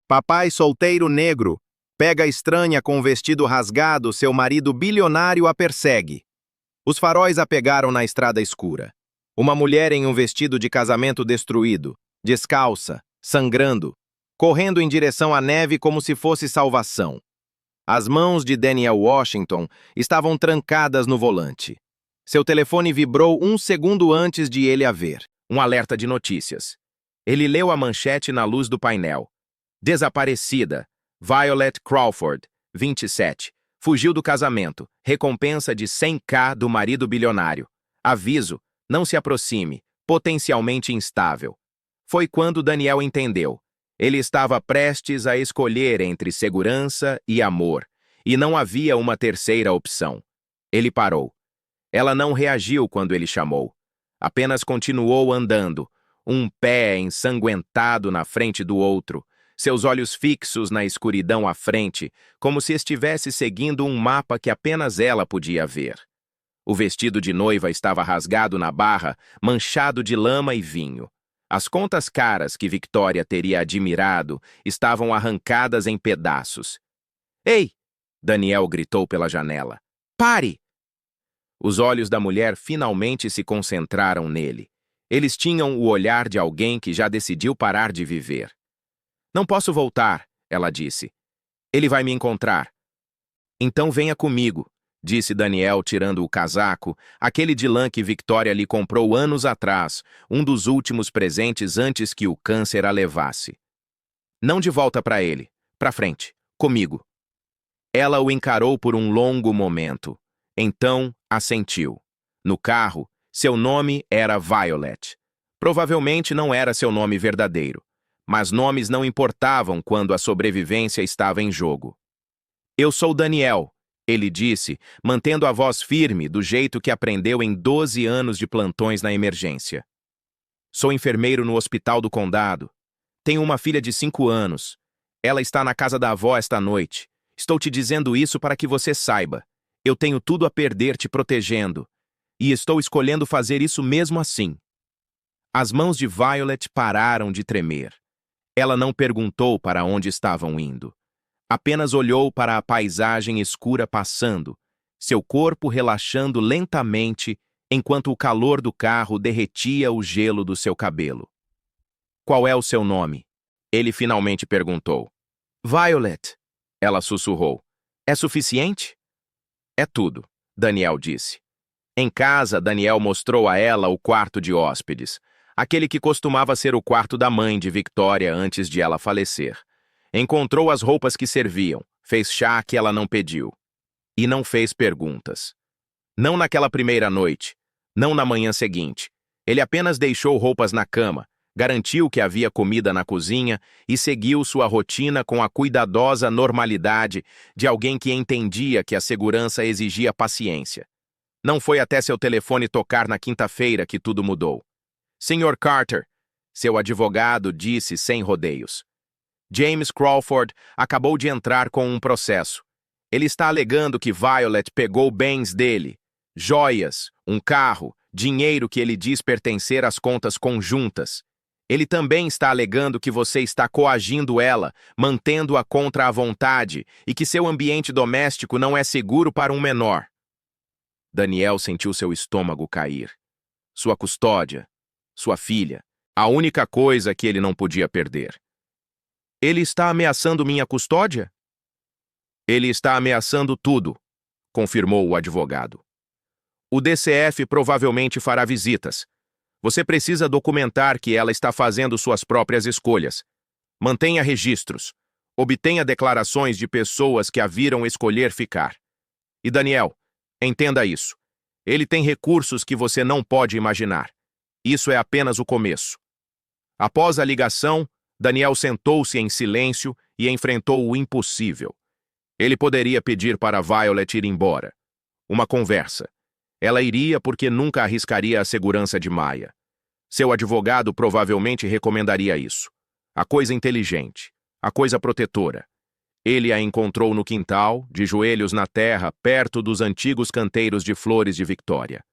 Papai solteiro negro. Pega a estranha com o vestido rasgado, seu marido bilionário a persegue. Os faróis a pegaram na estrada escura. Uma mulher em um vestido de casamento destruído, descalça, sangrando, correndo em direção à neve como se fosse salvação. As mãos de Daniel Washington estavam trancadas no volante. Seu telefone vibrou um segundo antes de ele a ver. Um alerta de notícias. Ele leu a manchete na luz do painel. Desaparecida. Violet Crawford, 27. Fugiu do casamento. Recompensa de 100K do marido bilionário. Aviso, não se aproxime. Potencialmente instável. Foi quando Daniel entendeu. Ele estava prestes a escolher entre segurança e amor, e não havia uma terceira opção. Ele parou. Ela não reagiu quando ele chamou. Apenas continuou andando, um pé ensanguentado na frente do outro, seus olhos fixos na escuridão à frente, como se estivesse seguindo um mapa que apenas ela podia ver. O vestido de noiva estava rasgado na barra, manchado de lama e vinho. As contas caras que Victoria teria admirado estavam arrancadas em pedaços. "Ei!" Daniel gritou pela janela. "Pare!" Os olhos da mulher finalmente se concentraram nele. Eles tinham o olhar de alguém que já decidiu parar de viver. "Não posso voltar", ela disse. "Ele vai me encontrar." "Então venha comigo", disse Daniel tirando o casaco, aquele de lã que Victoria lhe comprou anos atrás, um dos últimos presentes antes que o câncer a levasse. "Não de volta para ele. Para frente. Comigo." Ela o encarou por um longo momento. Então, assentiu. No carro, seu nome era Violet. Provavelmente não era seu nome verdadeiro, mas nomes não importavam quando a sobrevivência estava em jogo. "Eu sou Daniel", ele disse, mantendo a voz firme do jeito que aprendeu em 12 anos de plantões na emergência. "Sou enfermeiro no hospital do condado. Tenho uma filha de 5 anos. Ela está na casa da avó esta noite. Estou te dizendo isso para que você saiba. Eu tenho tudo a perder te protegendo. E estou escolhendo fazer isso mesmo assim." As mãos de Violet pararam de tremer. Ela não perguntou para onde estavam indo. Apenas olhou para a paisagem escura passando, seu corpo relaxando lentamente enquanto o calor do carro derretia o gelo do seu cabelo. "Qual é o seu nome?" Ele finalmente perguntou. "Violet", ela sussurrou. "É suficiente?" "É tudo", Daniel disse. Em casa, Daniel mostrou a ela o quarto de hóspedes, aquele que costumava ser o quarto da mãe de Victoria antes de ela falecer. Encontrou as roupas que serviam, fez chá que ela não pediu. E não fez perguntas. Não naquela primeira noite, não na manhã seguinte. Ele apenas deixou roupas na cama, garantiu que havia comida na cozinha e seguiu sua rotina com a cuidadosa normalidade de alguém que entendia que a segurança exigia paciência. Não foi até seu telefone tocar na quinta-feira que tudo mudou. "Sr. Carter", seu advogado disse sem rodeios. "James Crawford acabou de entrar com um processo. Ele está alegando que Violet pegou bens dele, joias, um carro, dinheiro que ele diz pertencer às contas conjuntas. Ele também está alegando que você está coagindo ela, mantendo-a contra a vontade e que seu ambiente doméstico não é seguro para um menor." Daniel sentiu seu estômago cair. Sua custódia, sua filha, a única coisa que ele não podia perder. "Ele está ameaçando minha custódia?" "Ele está ameaçando tudo", confirmou o advogado. "O DCF provavelmente fará visitas. Você precisa documentar que ela está fazendo suas próprias escolhas. Mantenha registros. Obtenha declarações de pessoas que a viram escolher ficar. E Daniel, entenda isso. Ele tem recursos que você não pode imaginar. Isso é apenas o começo." Após a ligação, Daniel sentou-se em silêncio e enfrentou o impossível. Ele poderia pedir para Violet ir embora. Uma conversa. Ela iria porque nunca arriscaria a segurança de Maya. Seu advogado provavelmente recomendaria isso. A coisa inteligente, a coisa protetora. Ele a encontrou no quintal, de joelhos na terra, perto dos antigos canteiros de flores de Victoria.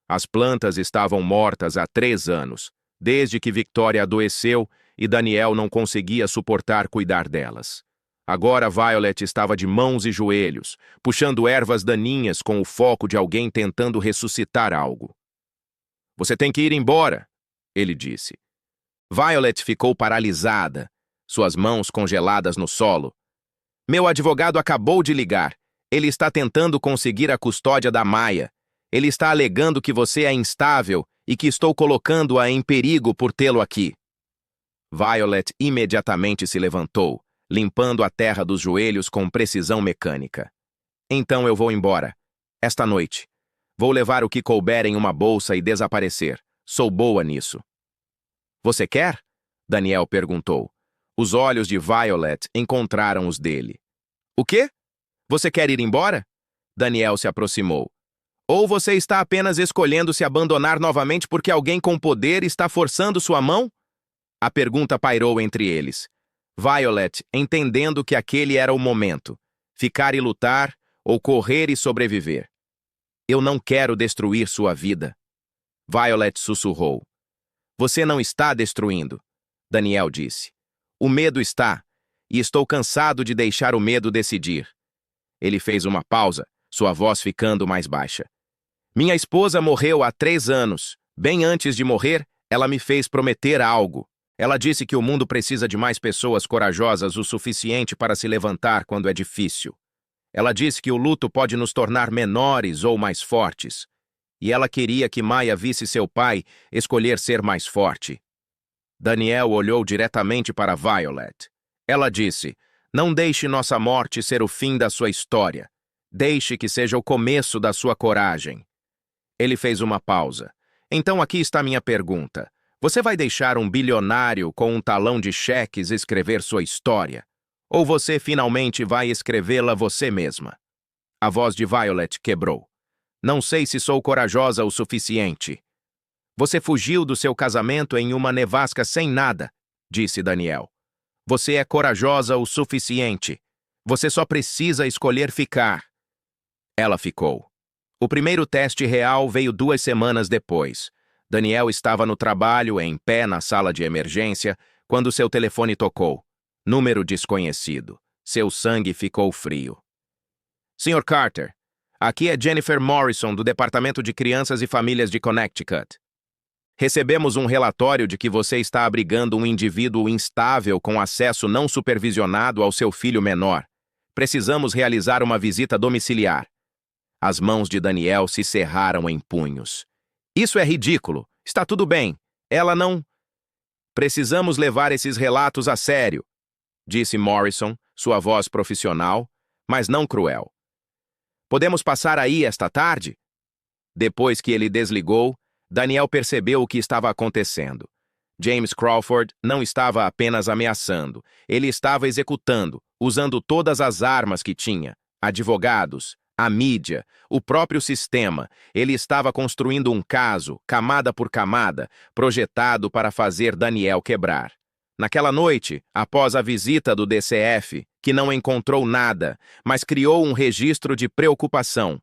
As plantas estavam mortas há 3 anos, desde que Victoria adoeceu e Daniel não conseguia suportar cuidar delas. Agora Violet estava de mãos e joelhos, puxando ervas daninhas com o foco de alguém tentando ressuscitar algo. "Você tem que ir embora", ele disse. Violet ficou paralisada, suas mãos congeladas no solo. "Meu advogado acabou de ligar. Ele está tentando conseguir a custódia da Maya. Ele está alegando que você é instável e que estou colocando-a em perigo por tê-lo aqui." Violet imediatamente se levantou, limpando a terra dos joelhos com precisão mecânica. "Então eu vou embora. Esta noite. Vou levar o que couber em uma bolsa e desaparecer. Sou boa nisso." "Você quer?" Daniel perguntou. Os olhos de Violet encontraram os dele. "O quê? Você quer ir embora?" Daniel se aproximou. "Ou você está apenas escolhendo se abandonar novamente porque alguém com poder está forçando sua mão?" A pergunta pairou entre eles. Violet, entendendo que aquele era o momento. Ficar e lutar, ou correr e sobreviver. "Eu não quero destruir sua vida." Violet sussurrou. "Você não está destruindo", Daniel disse. "O medo está, e estou cansado de deixar o medo decidir." Ele fez uma pausa, sua voz ficando mais baixa. "Minha esposa morreu há 3 anos. Bem antes de morrer, ela me fez prometer algo. Ela disse que o mundo precisa de mais pessoas corajosas o suficiente para se levantar quando é difícil. Ela disse que o luto pode nos tornar menores ou mais fortes. E ela queria que Maya visse seu pai escolher ser mais forte." Daniel olhou diretamente para Violet. Ela disse: "Não deixe nossa morte ser o fim da sua história. Deixe que seja o começo da sua coragem." Ele fez uma pausa. "Então aqui está minha pergunta. Você vai deixar um bilionário com um talão de cheques escrever sua história? Ou você finalmente vai escrevê-la você mesma?" A voz de Violet quebrou. "Não sei se sou corajosa o suficiente." "Você fugiu do seu casamento em uma nevasca sem nada", disse Daniel. "Você é corajosa o suficiente. Você só precisa escolher ficar." Ela ficou. O primeiro teste real veio 2 semanas depois. Daniel estava no trabalho, em pé na sala de emergência, quando seu telefone tocou. Número desconhecido. Seu sangue ficou frio. "Sr. Carter, aqui é Jennifer Morrison, do Departamento de Crianças e Famílias de Connecticut. Recebemos um relatório de que você está abrigando um indivíduo instável com acesso não supervisionado ao seu filho menor. Precisamos realizar uma visita domiciliar." As mãos de Daniel se cerraram em punhos. "Isso é ridículo. Está tudo bem. Ela não..." "Precisamos levar esses relatos a sério", disse Morrison, sua voz profissional, mas não cruel. "Podemos passar aí esta tarde?" Depois que ele desligou, Daniel percebeu o que estava acontecendo. James Crawford não estava apenas ameaçando, ele estava executando, usando todas as armas que tinha, advogados, a mídia, o próprio sistema. Ele estava construindo um caso, camada por camada, projetado para fazer Daniel quebrar. Naquela noite, após a visita do DCF, que não encontrou nada, mas criou um registro de preocupação,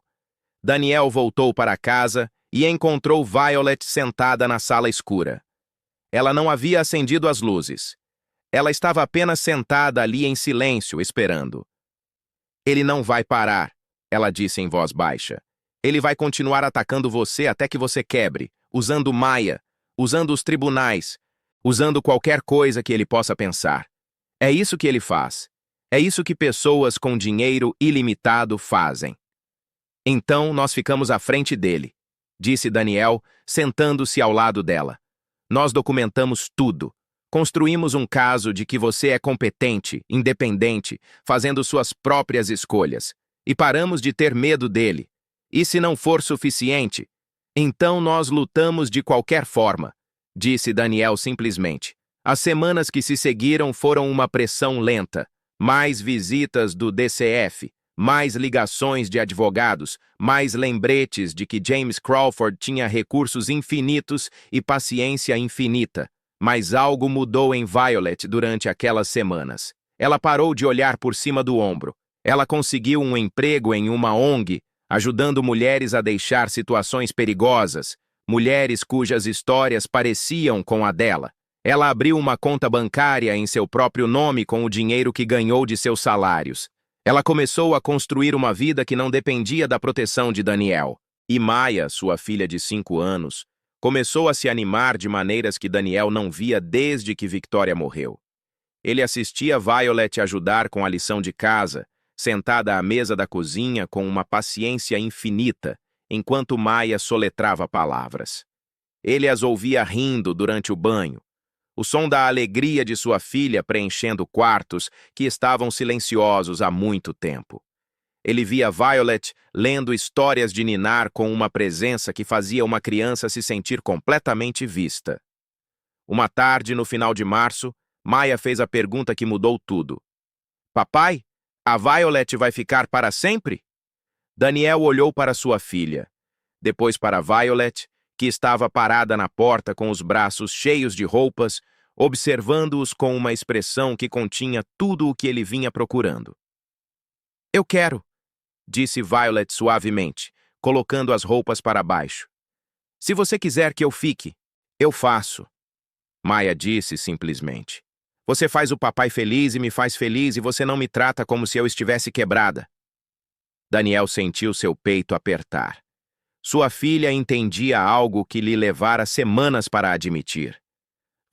Daniel voltou para casa e encontrou Violet sentada na sala escura. Ela não havia acendido as luzes. Ela estava apenas sentada ali em silêncio, esperando. "Ele não vai parar", ela disse em voz baixa. "Ele vai continuar atacando você até que você quebre, usando Maya, usando os tribunais, usando qualquer coisa que ele possa pensar. É isso que ele faz. É isso que pessoas com dinheiro ilimitado fazem." "Então nós ficamos à frente dele", disse Daniel, sentando-se ao lado dela. "Nós documentamos tudo. Construímos um caso de que você é competente, independente, fazendo suas próprias escolhas. E paramos de ter medo dele. E se não for suficiente, então nós lutamos de qualquer forma", disse Daniel simplesmente. As semanas que se seguiram foram uma pressão lenta. Mais visitas do DCF, mais ligações de advogados, mais lembretes de que James Crawford tinha recursos infinitos e paciência infinita. Mas algo mudou em Violet durante aquelas semanas. Ela parou de olhar por cima do ombro. Ela conseguiu um emprego em uma ONG, ajudando mulheres a deixar situações perigosas, mulheres cujas histórias pareciam com a dela. Ela abriu uma conta bancária em seu próprio nome com o dinheiro que ganhou de seus salários. Ela começou a construir uma vida que não dependia da proteção de Daniel. E Maya, sua filha de 5 anos, começou a se animar de maneiras que Daniel não via desde que Victoria morreu. Ele assistia Violet ajudar com a lição de casa, sentada à mesa da cozinha com uma paciência infinita, enquanto Maya soletrava palavras. Ele as ouvia rindo durante o banho, o som da alegria de sua filha preenchendo quartos que estavam silenciosos há muito tempo. Ele via Violet lendo histórias de ninar com uma presença que fazia uma criança se sentir completamente vista. Uma tarde, no final de março, Maya fez a pergunta que mudou tudo. Papai, a Violet vai ficar para sempre? Daniel olhou para sua filha, depois para Violet, que estava parada na porta com os braços cheios de roupas, observando-os com uma expressão que continha tudo o que ele vinha procurando. Eu quero, disse Violet suavemente, colocando as roupas para baixo. Se você quiser que eu fique, eu faço. Maya disse simplesmente. Você faz o papai feliz e me faz feliz e você não me trata como se eu estivesse quebrada. Daniel sentiu seu peito apertar. Sua filha entendia algo que lhe levara semanas para admitir.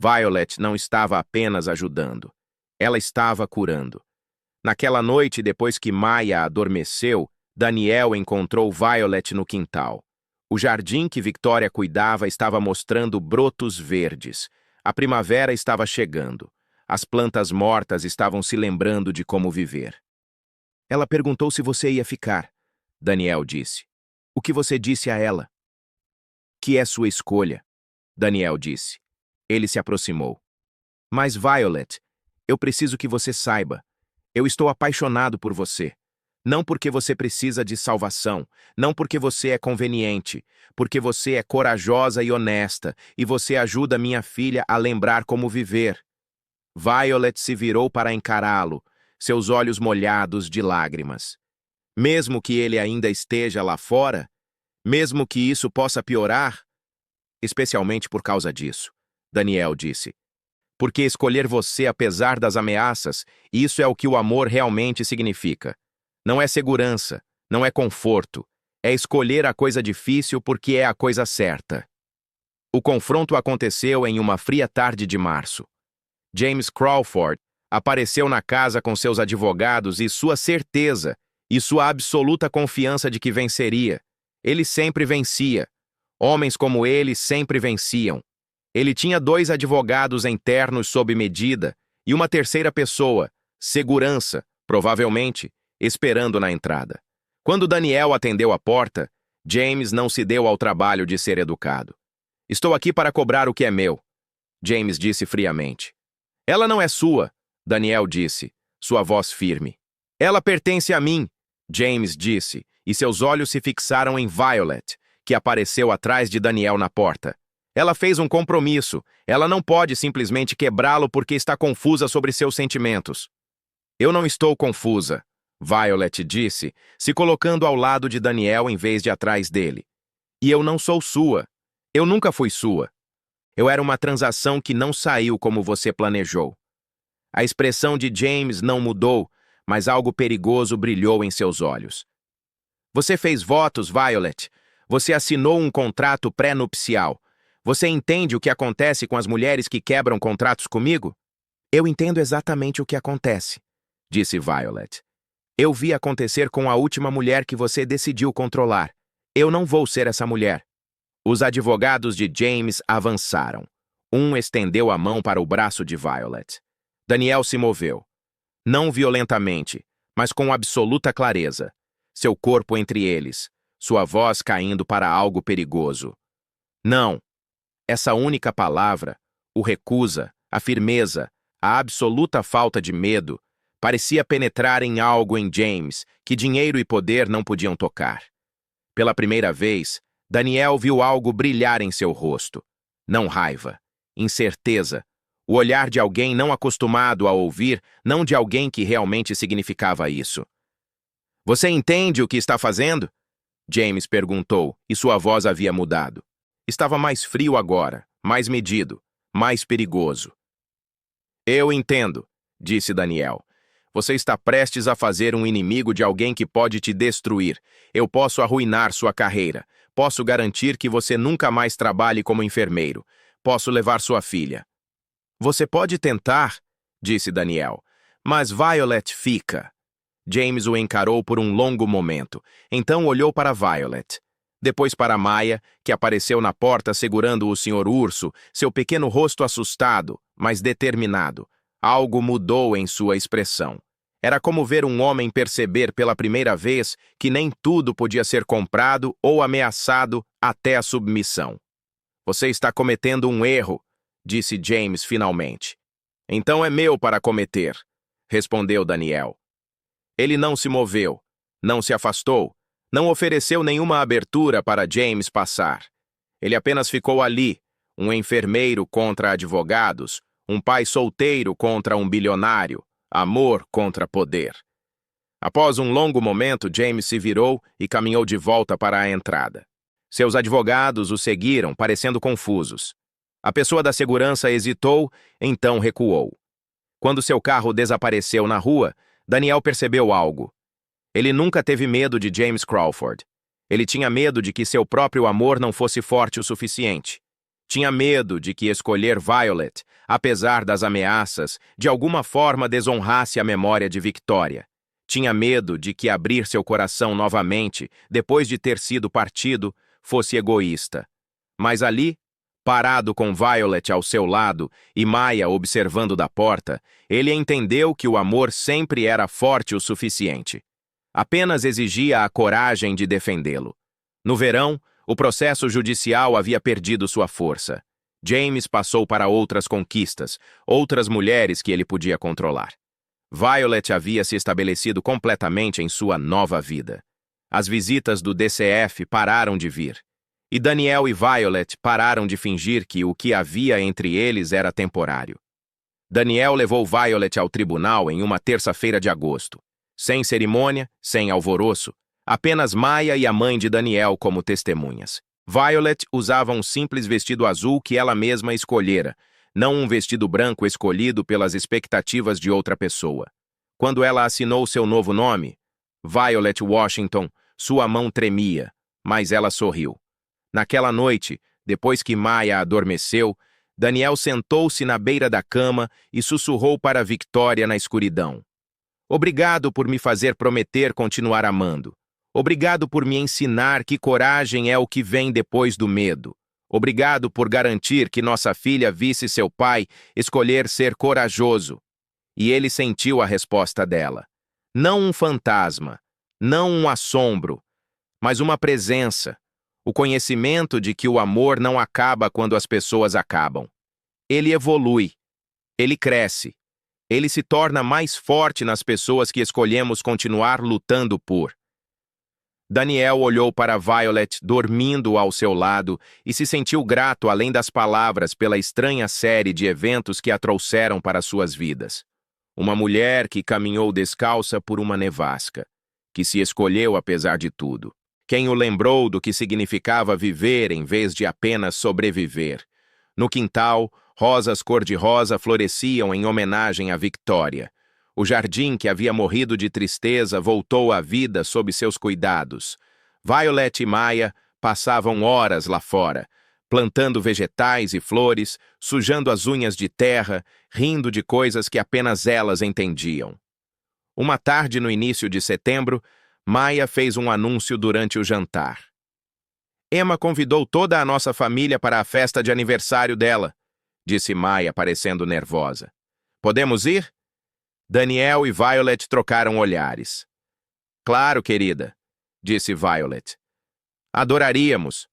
Violet não estava apenas ajudando. Ela estava curando. Naquela noite, depois que Maya adormeceu, Daniel encontrou Violet no quintal. O jardim que Victoria cuidava estava mostrando brotos verdes. A primavera estava chegando. As plantas mortas estavam se lembrando de como viver. Ela perguntou se você ia ficar, Daniel disse. O que você disse a ela? Que é sua escolha, Daniel disse. Ele se aproximou. Mas, Violet, eu preciso que você saiba. Eu estou apaixonado por você. Não porque você precisa de salvação, não porque você é conveniente, porque você é corajosa e honesta, e você ajuda minha filha a lembrar como viver. Violet se virou para encará-lo, seus olhos molhados de lágrimas. Mesmo que ele ainda esteja lá fora, mesmo que isso possa piorar, especialmente por causa disso, Daniel disse. Porque escolher você apesar das ameaças, isso é o que o amor realmente significa. Não é segurança, não é conforto, é escolher a coisa difícil porque é a coisa certa. O confronto aconteceu em uma fria tarde de março. James Crawford apareceu na casa com seus advogados e sua certeza e sua absoluta confiança de que venceria. Ele sempre vencia. Homens como ele sempre venciam. Ele tinha 2 advogados internos sob medida e uma terceira pessoa, segurança, provavelmente, esperando na entrada. Quando Daniel atendeu a porta, James não se deu ao trabalho de ser educado. Estou aqui para cobrar o que é meu, James disse friamente. Ela não é sua, Daniel disse, sua voz firme. Ela pertence a mim, James disse, e seus olhos se fixaram em Violet, que apareceu atrás de Daniel na porta. Ela fez um compromisso. Ela não pode simplesmente quebrá-lo porque está confusa sobre seus sentimentos. Eu não estou confusa, Violet disse, se colocando ao lado de Daniel em vez de atrás dele. E eu não sou sua. Eu nunca fui sua. Eu era uma transação que não saiu como você planejou. A expressão de James não mudou, mas algo perigoso brilhou em seus olhos. Você fez votos, Violet. Você assinou um contrato pré-nupcial. Você entende o que acontece com as mulheres que quebram contratos comigo? Eu entendo exatamente o que acontece, disse Violet. Eu vi acontecer com a última mulher que você decidiu controlar. Eu não vou ser essa mulher. Os advogados de James avançaram. Um estendeu a mão para o braço de Violet. Daniel se moveu. Não violentamente, mas com absoluta clareza. Seu corpo entre eles, sua voz caindo para algo perigoso. Não. Essa única palavra, o recusa, a firmeza, a absoluta falta de medo, parecia penetrar em algo em James que dinheiro e poder não podiam tocar. Pela primeira vez, Daniel viu algo brilhar em seu rosto. Não raiva, incerteza, o olhar de alguém não acostumado a ouvir, não de alguém que realmente significava isso. Você entende o que está fazendo? James perguntou, e sua voz havia mudado. Estava mais frio agora, mais medido, mais perigoso. Eu entendo, disse Daniel. Você está prestes a fazer um inimigo de alguém que pode te destruir. Eu posso arruinar sua carreira. Posso garantir que você nunca mais trabalhe como enfermeiro. Posso levar sua filha. Você pode tentar, disse Daniel. Mas Violet fica. James o encarou por um longo momento. Então olhou para Violet. Depois para Maya, que apareceu na porta segurando o Sr. Urso, seu pequeno rosto assustado, mas determinado. Algo mudou em sua expressão. Era como ver um homem perceber pela primeira vez que nem tudo podia ser comprado ou ameaçado até a submissão. Você está cometendo um erro, disse James finalmente. Então é meu para cometer, respondeu Daniel. Ele não se moveu, não se afastou, não ofereceu nenhuma abertura para James passar. Ele apenas ficou ali, um enfermeiro contra advogados, um pai solteiro contra um bilionário, amor contra poder. Após um longo momento, James se virou e caminhou de volta para a entrada. Seus advogados o seguiram, parecendo confusos. A pessoa da segurança hesitou, então recuou. Quando seu carro desapareceu na rua, Daniel percebeu algo. Ele nunca teve medo de James Crawford. Ele tinha medo de que seu próprio amor não fosse forte o suficiente. Tinha medo de que escolher Violet, apesar das ameaças, de alguma forma desonrasse a memória de Victoria. Tinha medo de que abrir seu coração novamente, depois de ter sido partido, fosse egoísta. Mas ali, parado com Violet ao seu lado e Maya observando da porta, ele entendeu que o amor sempre era forte o suficiente. Apenas exigia a coragem de defendê-lo. No verão, o processo judicial havia perdido sua força. James passou para outras conquistas, outras mulheres que ele podia controlar. Violet havia se estabelecido completamente em sua nova vida. As visitas do DCF pararam de vir. E Daniel e Violet pararam de fingir que o que havia entre eles era temporário. Daniel levou Violet ao tribunal em uma terça-feira de agosto. Sem cerimônia, sem alvoroço, apenas Maya e a mãe de Daniel como testemunhas. Violet usava um simples vestido azul que ela mesma escolhera, não um vestido branco escolhido pelas expectativas de outra pessoa. Quando ela assinou seu novo nome, Violet Washington, sua mão tremia, mas ela sorriu. Naquela noite, depois que Maya adormeceu, Daniel sentou-se na beira da cama e sussurrou para Victoria na escuridão. Obrigado por me fazer prometer continuar amando. Obrigado por me ensinar que coragem é o que vem depois do medo. Obrigado por garantir que nossa filha visse seu pai escolher ser corajoso. E ele sentiu a resposta dela. Não um fantasma, não um assombro, mas uma presença. O conhecimento de que o amor não acaba quando as pessoas acabam. Ele evolui. Ele cresce. Ele se torna mais forte nas pessoas que escolhemos continuar lutando por. Daniel olhou para Violet dormindo ao seu lado e se sentiu grato além das palavras pela estranha série de eventos que a trouxeram para suas vidas. Uma mulher que caminhou descalça por uma nevasca, que se escolheu apesar de tudo. Quem o lembrou do que significava viver em vez de apenas sobreviver. No quintal, rosas cor-de-rosa floresciam em homenagem a Victoria. O jardim que havia morrido de tristeza voltou à vida sob seus cuidados. Violet e Maya passavam horas lá fora, plantando vegetais e flores, sujando as unhas de terra, rindo de coisas que apenas elas entendiam. Uma tarde no início de setembro, Maya fez um anúncio durante o jantar. Emma convidou toda a nossa família para a festa de aniversário dela, disse Maya, parecendo nervosa. Podemos ir? Daniel e Violet trocaram olhares. Claro, querida, disse Violet. Adoraríamos.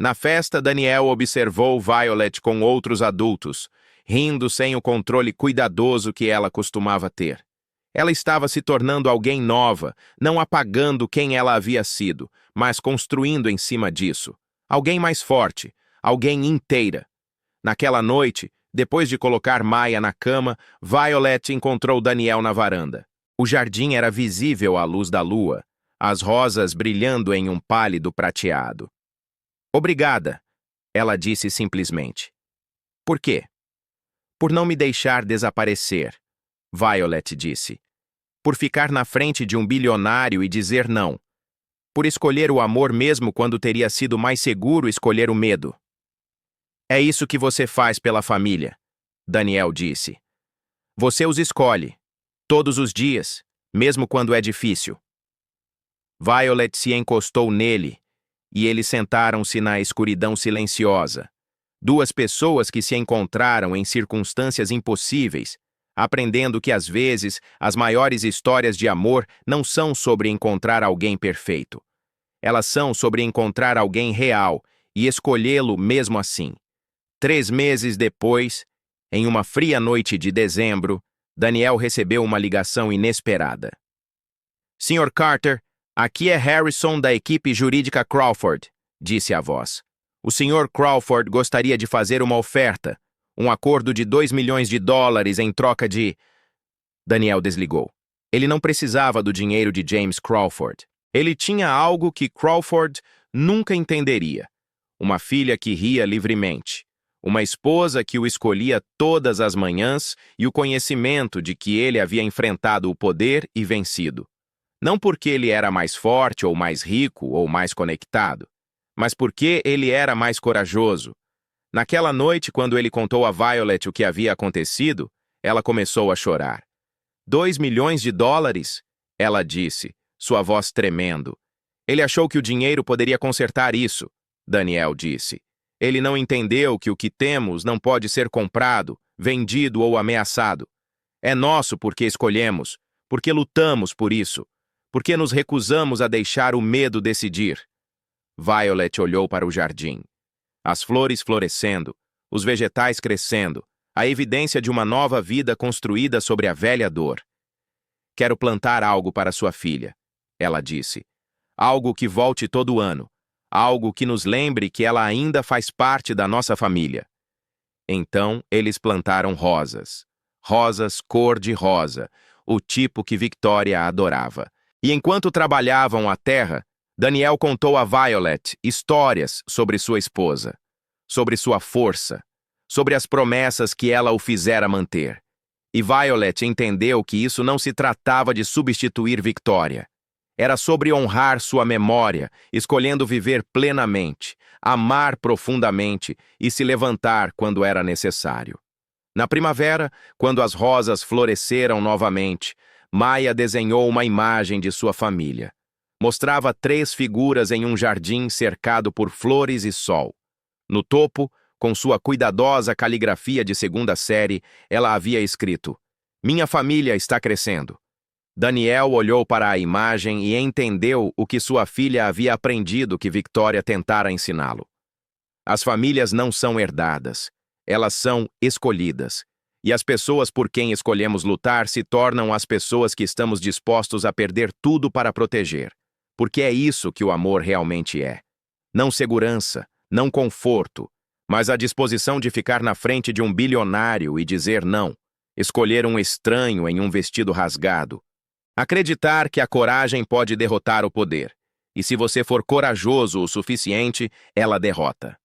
Na festa, Daniel observou Violet com outros adultos, rindo sem o controle cuidadoso que ela costumava ter. Ela estava se tornando alguém nova, não apagando quem ela havia sido, mas construindo em cima disso. Alguém mais forte, alguém inteira. Naquela noite, depois de colocar Maya na cama, Violet encontrou Daniel na varanda. O jardim era visível à luz da lua, as rosas brilhando em um pálido prateado. Obrigada, ela disse simplesmente. Por quê? Por não me deixar desaparecer, Violet disse. Por ficar na frente de um bilionário e dizer não. Por escolher o amor mesmo quando teria sido mais seguro escolher o medo. É isso que você faz pela família, Daniel disse. Você os escolhe, todos os dias, mesmo quando é difícil. Violet se encostou nele, e eles sentaram-se na escuridão silenciosa. Duas pessoas que se encontraram em circunstâncias impossíveis, aprendendo que às vezes as maiores histórias de amor não são sobre encontrar alguém perfeito. Elas são sobre encontrar alguém real e escolhê-lo mesmo assim. 3 meses depois, em uma fria noite de dezembro, Daniel recebeu uma ligação inesperada. Sr. Carter, aqui é Harrison da equipe jurídica Crawford, disse a voz. O Sr. Crawford gostaria de fazer uma oferta, um acordo de $2 milhões em troca de... Daniel desligou. Ele não precisava do dinheiro de James Crawford. Ele tinha algo que Crawford nunca entenderia. Uma filha que ria livremente. Uma esposa que o escolhia todas as manhãs e o conhecimento de que ele havia enfrentado o poder e vencido. Não porque ele era mais forte ou mais rico ou mais conectado, mas porque ele era mais corajoso. Naquela noite, quando ele contou a Violet o que havia acontecido, ela começou a chorar. $2 milhões? Ela disse, sua voz tremendo. Ele achou que o dinheiro poderia consertar isso, Daniel disse. Ele não entendeu que o que temos não pode ser comprado, vendido ou ameaçado. É nosso porque escolhemos, porque lutamos por isso, porque nos recusamos a deixar o medo decidir. Violet olhou para o jardim. As flores florescendo, os vegetais crescendo, a evidência de uma nova vida construída sobre a velha dor. Quero plantar algo para sua filha, ela disse. Algo que volte todo ano. Algo que nos lembre que ela ainda faz parte da nossa família. Então, eles plantaram rosas. Rosas cor-de-rosa, o tipo que Victoria adorava. E enquanto trabalhavam a terra, Daniel contou a Violet histórias sobre sua esposa, sobre sua força, sobre as promessas que ela o fizera manter. E Violet entendeu que isso não se tratava de substituir Victoria. Era sobre honrar sua memória, escolhendo viver plenamente, amar profundamente e se levantar quando era necessário. Na primavera, quando as rosas floresceram novamente, Maya desenhou uma imagem de sua família. Mostrava 3 figuras em um jardim cercado por flores e sol. No topo, com sua cuidadosa caligrafia de 2ª série, ela havia escrito: "Minha família está crescendo." Daniel olhou para a imagem e entendeu o que sua filha havia aprendido que Victoria tentara ensiná-lo. As famílias não são herdadas, elas são escolhidas. E as pessoas por quem escolhemos lutar se tornam as pessoas que estamos dispostos a perder tudo para proteger. Porque é isso que o amor realmente é. Não segurança, não conforto, mas a disposição de ficar na frente de um bilionário e dizer não, escolher um estranho em um vestido rasgado. Acreditar que a coragem pode derrotar o poder, e se você for corajoso o suficiente, ela derrota.